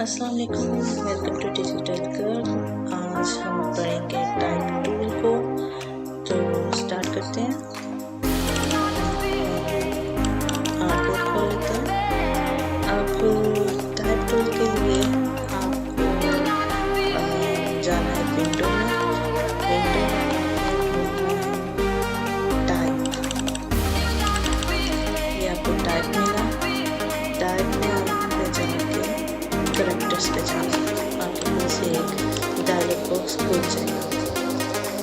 अस्सलाम वालेकुम, welcome to digital girl. आज हम पढ़ेंगे टाइप टूल को, तो स्टार्ट करते हैं। आर्टबोर्ड खोल लेते हैं। अब टाइप टूल के लिए आपको जाना है विंडो में। टाइप, ये आपको टाइप मिला। टाइप में आपको जाके करेक्टर्स पे जाना, आपके पास एक डायलॉग बॉक्स खुल जाएगा।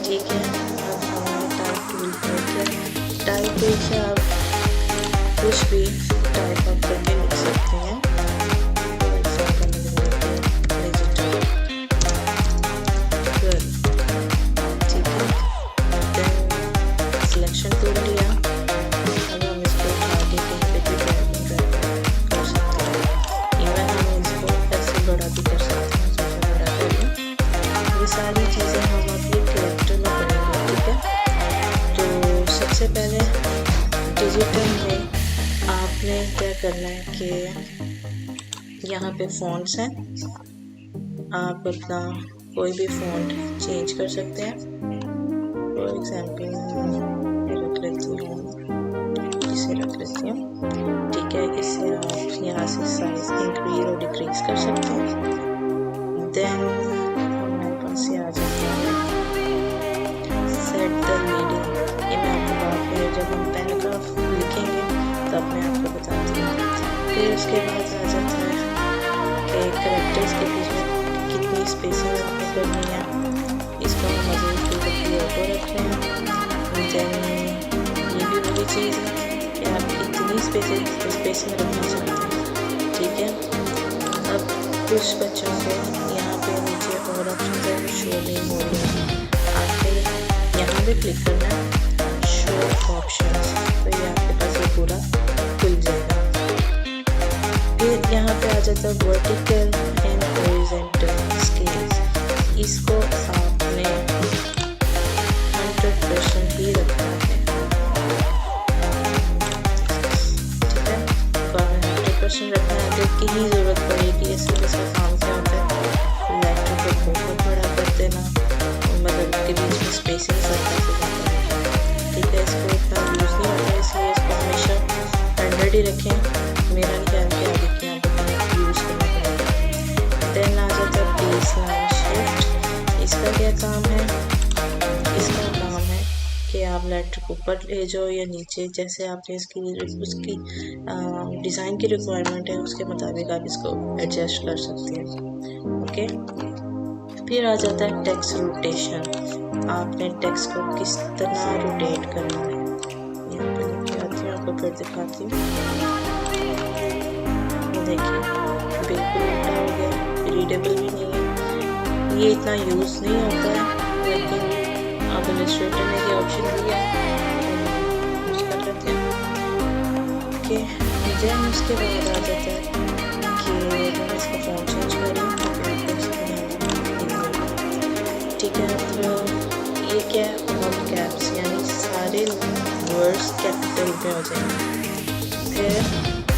ठीक है, अब हमारा टाइप टूल पर क्या, टाइप टूल से आप कुछ भी टाइप आप करके लिख सकते हैं। फॉर एग्जाम्पल डिजिटल गर्ल, ठीक है। देन सिलेक्शन टूल लिया। अब हम इसको उठा के कहीं पे भी ड्रैग कर सकते हैं। इवन हम इसको ऐसे बड़ा भी कर सकते हैं, सबसे बड़ा कर लें। ये सारी चीज़ें हम अपने कैरेक्टर में करेंगे। ठीक है, तो सबसे पहले डिजिटल में आपने क्या करना है कि यहाँ पे फ़ॉन्ट्स हैं, आप अपना कोई भी फ़ॉन्ट चेंज कर सकते हैं। फॉर एग्जाम्पल रख लेती हूँ, इसे रख लेती हूँ। ठीक है, इससे आप यहाँ से साइज इंक्रीज और डिक्रीज कर सकते हैं। देन हमारे पास ये आ जाता है सेट द रीडिंग। ये मैं आपको बाद में जब हम पैराग्राफ लिखेंगे तब मैं आपको बताती हूँ। फिर उसके बाद आ जाता है कि कैरेक्टर्स के बीच में कितनी स्पेसिंग आपने करनी है। इसको हम मज़ीद टू ऑटो रख रहे हैं। देन ये भी वही चीज़ है कि आप कितनी स्पेसिंग रखना चाहते हैं। ठीक है, अब कुछ बच्चों को यहाँ पे नीचे और ऑप्शन है शो नहीं हो रही है, आपने यहाँ पे क्लिक करना है शो ऑप्शंस, तो ये आपके पास ये पूरा खुल जाएगा। फिर यहाँ पे आ जाता है वर्टिकल एंड हॉरिजॉन्टल स्केल्स। इसको आपने 100% ही रखना है। ठीक है, तो आपने 100% रखना है। अगर की ही ज़रूरत पड़ेगी, इसका काम क्या होता है, लेटर को बहुत बड़ा कर देना, मतलब के बीच में स्पेसिंग सरता से जाता है। ठीक है, इसको इतना यूज़ नहीं होता, इसलिए इसको हमेशा 100 ही रखें। मेरा नहीं ख्याल कि आगे क्या यूज़ करना पड़ेगा। देन आ जाता है बेस लाइन शिफ्ट। इसका क्या काम है, इसका काम है कि आप लेटर को ऊपर ले जाओ या नीचे, जैसे आपने उसकी डिज़ाइन की रिक्वायरमेंट है उसके मुताबिक आप इसको एडजस्ट कर सकते हैं। ओके, फिर आ जाता है टेक्स्ट रोटेशन। आपने टेक्स्ट को किस तरह रोटेट करना है, यहाँ पे लेके आती हूँ, आपको फिर दिखाती हूँ। देखिए बिल्कुल उल्टा हो गया, रीडेबल भी नहीं है। ये इतना यूज़ नहीं होता है, लेकिन अब इलस्ट्रेटर ने ये ऑप्शन दिया है, यूज़ कर लेते हैं। ओके, देन उसके बाद आ जाता है कि मैं इसका फ़ॉन्ट चेंज कर रही हूँ। ठीक है, तो ये क्या है, ऑल कैप्स, यानी सारे वर्ड्स कैपिटल में हो जाएंगे। फिर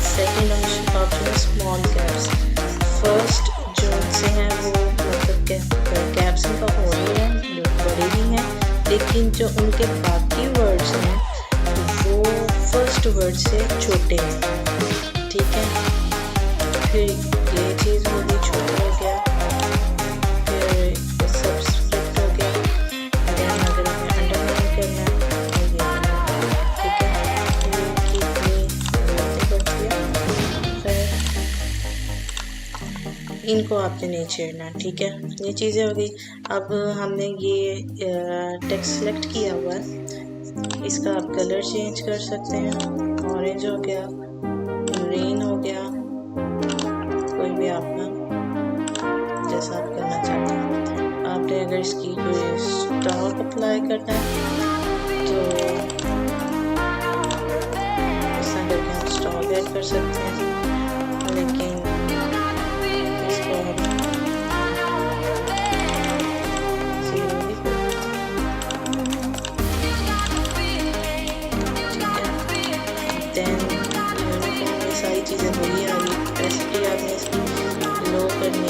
सेकेंड ऑप्शन है स्मॉल कैप्स। फर्स्ट जो से हैं वो मतलब कैप्स इनका हो रही है, बड़े भी हैं, लेकिन जो उनके बाकी वर्ड्स हैं वो फर्स्ट वर्ड से छोटे हैं। ठीक है, फिर ये चीज़ हो गई, छोटा हो गया। फिर सब्सट्रैक्ट हो गया। देन अगर हमें अंडरलाइन करना है तो ये करना है। ठीक है, इनकी इतनी ज़रूरत पड़ती है, फिर इनको आपने नहीं छेड़ना। ठीक है, ये चीज़ें हो गई। अब हमने ये टेक्स्ट सेलेक्ट किया हुआ है, इसका आप कलर चेंज कर सकते हैं। ऑरेंज हो गया, ग्रीन हो गया, कोई भी आपका जैसा आप करना चाहते हैं। आपने अगर इसकी कोई स्टॉक अप्लाई करना है तो इस तरह करके हम स्टॉक ऐड कर सकते हैं, लेकिन इसको हम ज़ीरो भी कर सकते हैं। ठीक है, देन सारी चीज़ें वही आ गई। रेसिपी आपने इसकी लो करनी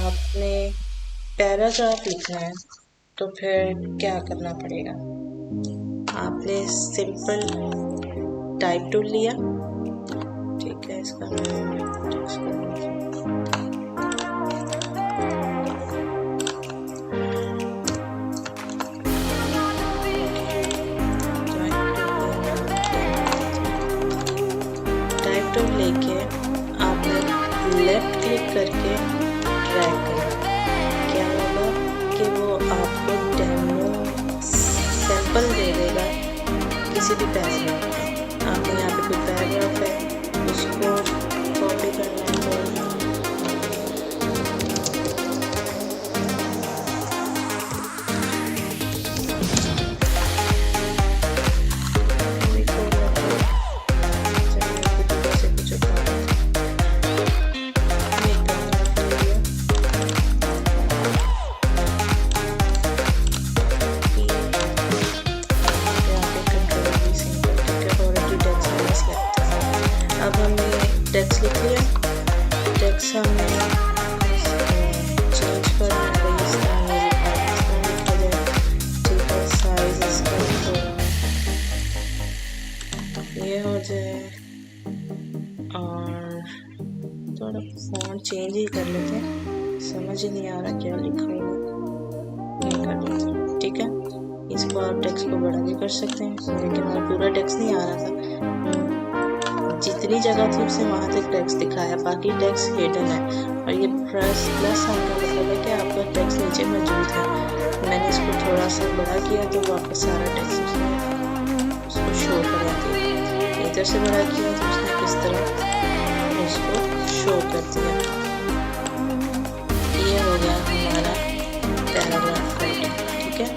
आपने पैराग्राफ लिखना है तो फिर क्या करना पड़ेगा, आपने सिंपल टाइप टूल लिया, ठीक है, इसका टाइप टूल लेके आपने लेफ्ट क्लिक करके ड्रैग करना। क्या होगा कि वो आपको डेमो सैंपल दे देगा किसी भी पैराग्राफ का। आपने यहाँ पे कोई पैराग्राफ है उसको कॉपी करना है तो अब हमने टेक्स्ट लिख लिया। टेक्स्ट हमें चेंज करना है, इस तरह लिखा जाए, ठीक है। साइज इसका तो ये हो जाए और थोड़ा फॉन्ट चेंज ही कर लेते हैं, समझ ही नहीं आ रहा क्या लिखा है, ये कर देते हैं, ठीक है। इसको आप टेक्स्ट को बड़ा भी कर सकते हैं, लेकिन हमारा पूरा टेक्स्ट नहीं आ रहा था, जितनी जगह थी उससे वहाँ तक टेक्स्ट दिखाया, बाकी टेक्स्ट हिडन है। और ये प्लस साइन का मतलब है कि आपका टेक्स्ट नीचे मौजूद है। मैंने इसको थोड़ा सा बड़ा किया तो वापस सारा टेक्स्ट उसको शो करा दिया। इधर से बड़ा किया तो उसने किस तरह उसको शो कर दिया। ये हो गया हमारा पैराग्राफ राइटिंग, ठीक है।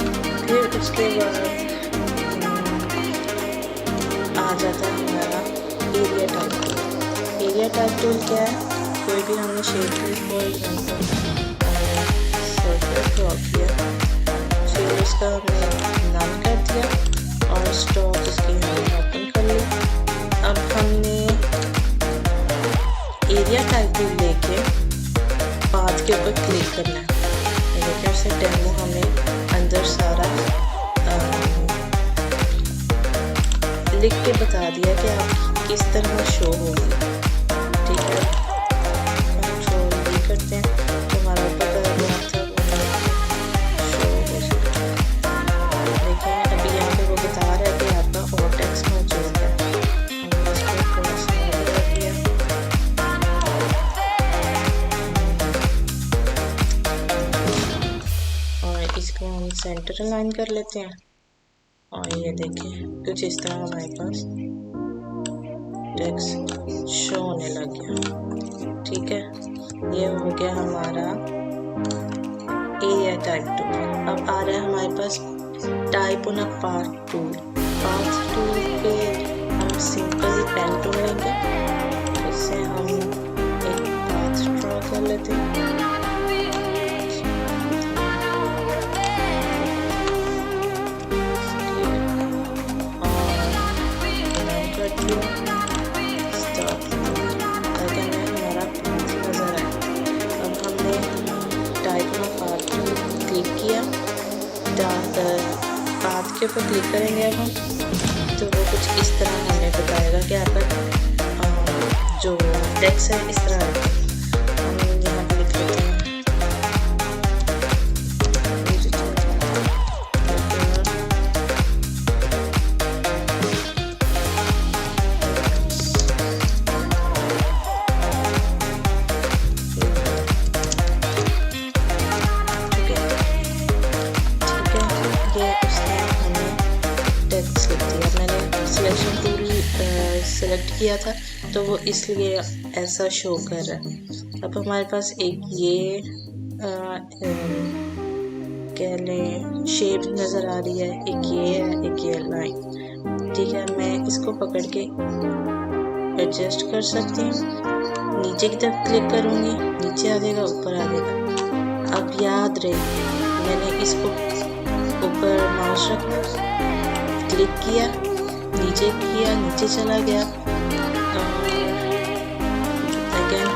फिर उसके बाद आ जाता है हमारा area type tool. Area type tool क्या है, कोई भी हमने shape for example circle draw किया, फिर उसका हमने नाम कर दिया और स्टॉक इसकी हमने ओपन कर लिया। अब हमने एरिया टाइप टूल लेके पाथ के ऊपर क्लिक करना है, देखिए उससे डेमो हमें अंदर सारा लिख के बता दिया कि आप किस तरह शो होगी, ठीक है। कंट्रोल भी करते हैं तो हमारा ऊपर का था शो हो सकता है। देखिए अभी यहाँ पे वो बता रहा है कि आपका और टेक्स्ट मौजूद है। हमने इसको थोड़ा सा बढ़ा दिया, और इसको हम सेंटर अलाइन कर लेते हैं। और ये देखिए कुछ इस तरह हमारे पास टेक्स्ट शो होने लग गया, ठीक है। ये हो गया हमारा एरिया टाइप टूल। अब आ रहा है हमारे पास type on a path tool. Path tool पे हम सिंपल पेन टूल लेंगे, इससे हम एक पाथ ड्रॉ कर लेते हैं। पाथ के ऊपर क्लिक करेंगे अब हम, तो वो कुछ इस तरह हमें बताएगा कि आपका जो टेक्स्ट है इस तरह है। हम यहाँ पर लिख लेते हैं सेलेक्ट किया था तो वो इसलिए ऐसा शो कर रहा है। अब हमारे पास एक ये कह लें शेप नज़र आ रही है, एक ये है, एक ये लाइन, ठीक है। मैं इसको पकड़ के एडजस्ट कर सकती हूँ, नीचे की तरफ क्लिक करूँगी, नीचे आ जाएगा, ऊपर आ जाएगा। अब याद रहे मैंने इसको ऊपर माउस रखना, क्लिक किया, नीचे किया, नीचे चला गया, अगेन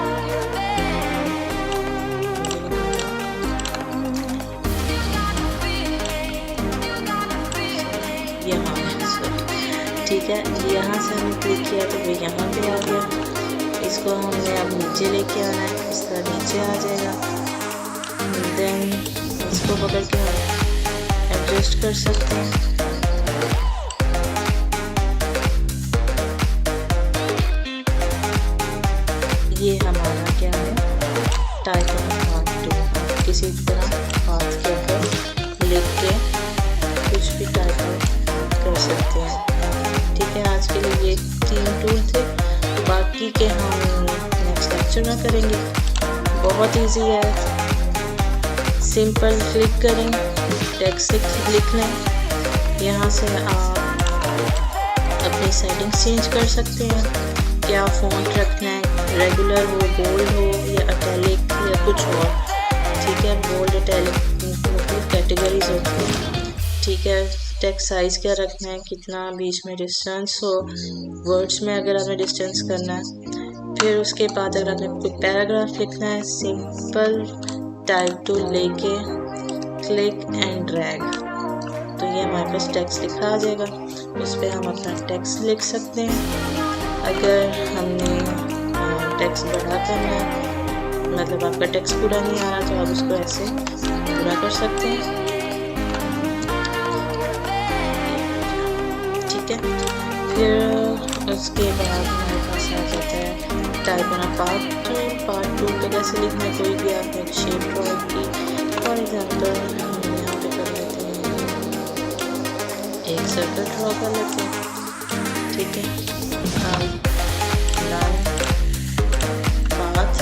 ठीक है, यहाँ से हमने क्लिक किया तो वो यहाँ पे आ गया। इसको हमने अब नीचे लेके आना है, इस तरह नीचे आ जाएगा। देन इसको पकड़ के हम एडजस्ट कर सकते हैं। ये हमारा क्या है, टाइप हाथ टू। किसी तरह हाथ के ऊपर लिख के कुछ भी टाइप कर सकते हैं। ठीक है, आज के लिए ये 3 टूल थे, बाकी के हम नेक्स्ट लेक्चर में करेंगे। बहुत इजी है, सिंपल क्लिक करें, टेक्स्ट लिख लें। यहाँ से आप अपनी सेटिंग्स चेंज कर सकते हैं, क्या फ़ॉन्ट रखना है, रेगुलर हो, बोल्ड हो या इटैलिक या कुछ और। ठीक है, बोल्ड इटैलिक मुख्तलिफ कैटेगरीज होती हैं। ठीक है, टेक्स्ट साइज़ क्या रखना है, कितना बीच में डिस्टेंस हो, वर्ड्स में अगर आपने डिस्टेंस करना है। फिर उसके बाद अगर आपने कोई पैराग्राफ लिखना है, सिंपल टाइप टूल लेके क्लिक एंड ड्रैग, तो ये हमारे पास टेक्स्ट लिखा आ जाएगा। उस पर हम अपना टेक्स्ट लिख सकते हैं। अगर हमने टेक्स्ट बड़ा करना है, मतलब आपका टेक्स्ट पूरा नहीं आ रहा, तो आप उसको ऐसे पूरा कर सकते हैं। ठीक है, फिर उसके बाद हमारे पास आ जाता है टाइप करना पार्ट टू पे कैसे लिखना है। कोई भी आपने एक शेप ड्रॉ की, फॉर एग्जाम्पल हम यहाँ पे कर लेते हैं, एक सर्कल ड्रॉ कर लेते हैं। ठीक है, लाइन पाथ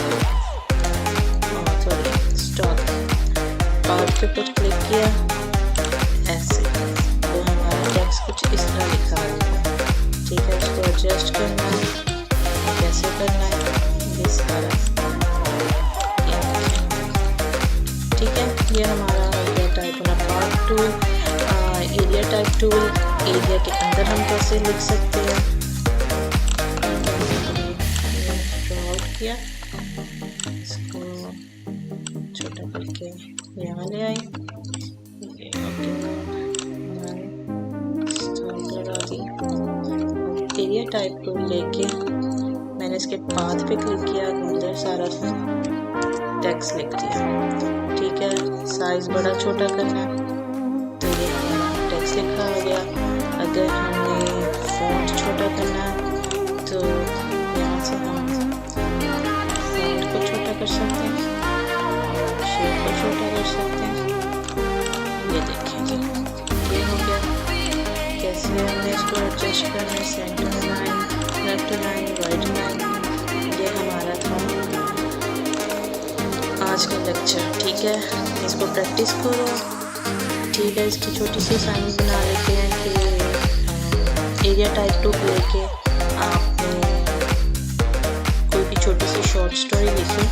और सॉरी स्टॉक, पाथ के ऊपर क्लिक किया ऐसे, तो हमारा टेक्स्ट कुछ इस तरह लिखा है। ठीक है, उसको एडजस्ट करना है, कैसे करना है ये सारा। ठीक है, ये हमारा हो गया टाइप होना part tool. Area type tool, area के अंदर हम कैसे लिख सकते हैं। किया, इसको छोटा करके यहाँ ले आए, लगा दी। एरिया टाइप को लेके मैंने इसके पाथ पे क्लिक किया, अंदर सारा सा टेक्स्ट लिख दिया। ठीक है, साइज बड़ा छोटा करना, तो ये हमारा टेक्स्ट लिखा हो गया। अगर हमने फॉन्ट छोटा करना तो यहाँ से हम कर सकते हैं, शेप को छोटा कर सकते हैं। ये देखेंगे, ये हो गया। कैसे हमने इसको एडजस्ट करना है, centre line, left line, right line. ये हमारा था आज का लेक्चर। ठीक है, इसको प्रैक्टिस करो। ठीक है, इसकी छोटी सी असाइनमेंट बना लेते हैं कि एरिया टाइप टू लेके आपने कोई भी छोटी सी शॉर्ट स्टोरी लिखी।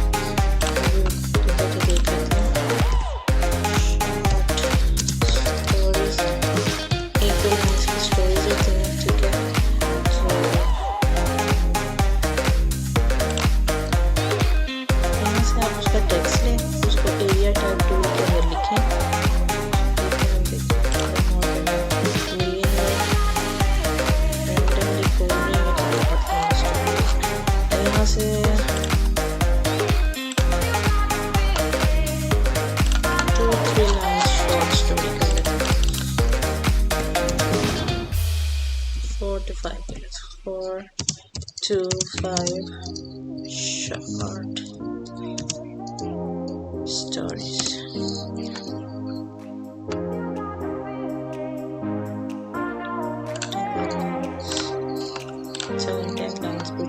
Short stories.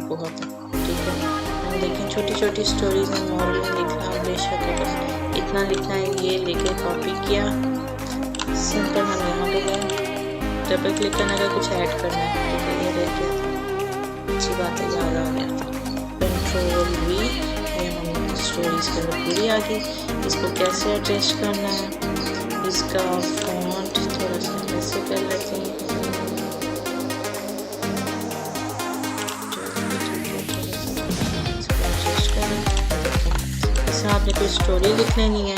बहुत है। ठीक है, हम देखें छोटी छोटी स्टोरीज में मॉरल लिखना बेशक है, इतना लिखना है। ये लेके कॉपी किया, सिंपल हम यहाँ पे गए, डबल क्लिक करने का कुछ ऐड करना है। ठीक है, ये रह गया था, अच्छी बात है, याद आ गया था। कंट्रोल V, ये हमारी स्टोरीज के लिए पूरी आ गई। इसको कैसे एडजस्ट करना है, इसका फॉन्ट थोड़ा सा ऐसे कर लेते हैं। आपने कोई स्टोरी लिख लेनी है,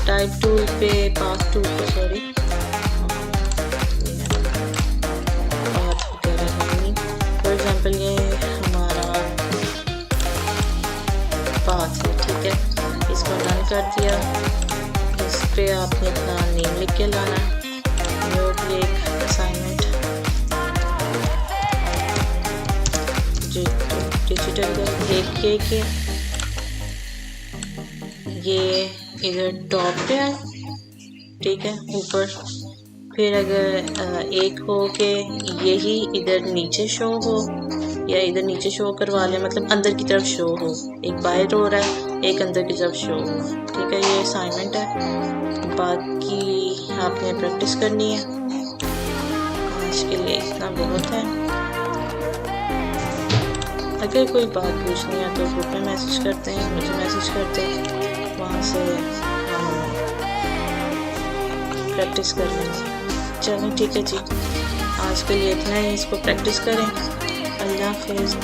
टाइप टूल पे, पाथ टूल पे, सॉरी, कर दिया। इस पे आपने अपना नेम लिख के लाना है। ये होगी एक असाइनमेंट। डिजिटल देखिए कि ये इधर टॉप पे है, ठीक है, ऊपर। फिर अगर एक हो के यही इधर नीचे शो हो या इधर नीचे शो करवा लें, मतलब अंदर की तरफ शो हो, एक बाहर हो रहा है एक अंदर की तरफ शो हो, ठीक है। ये असाइनमेंट है, बाकी आपने प्रैक्टिस करनी है। आज के लिए इतना बहुत है। अगर कोई बात पूछनी है तो ग्रुप में मैसेज करते हैं, मुझे मैसेज करते हैं, वहाँ से हम प्रैक्टिस कर लेंगे। चलो ठीक है जी, आज के लिए इतना ही। इसको प्रैक्टिस करें। अल्लाह हाफिज़।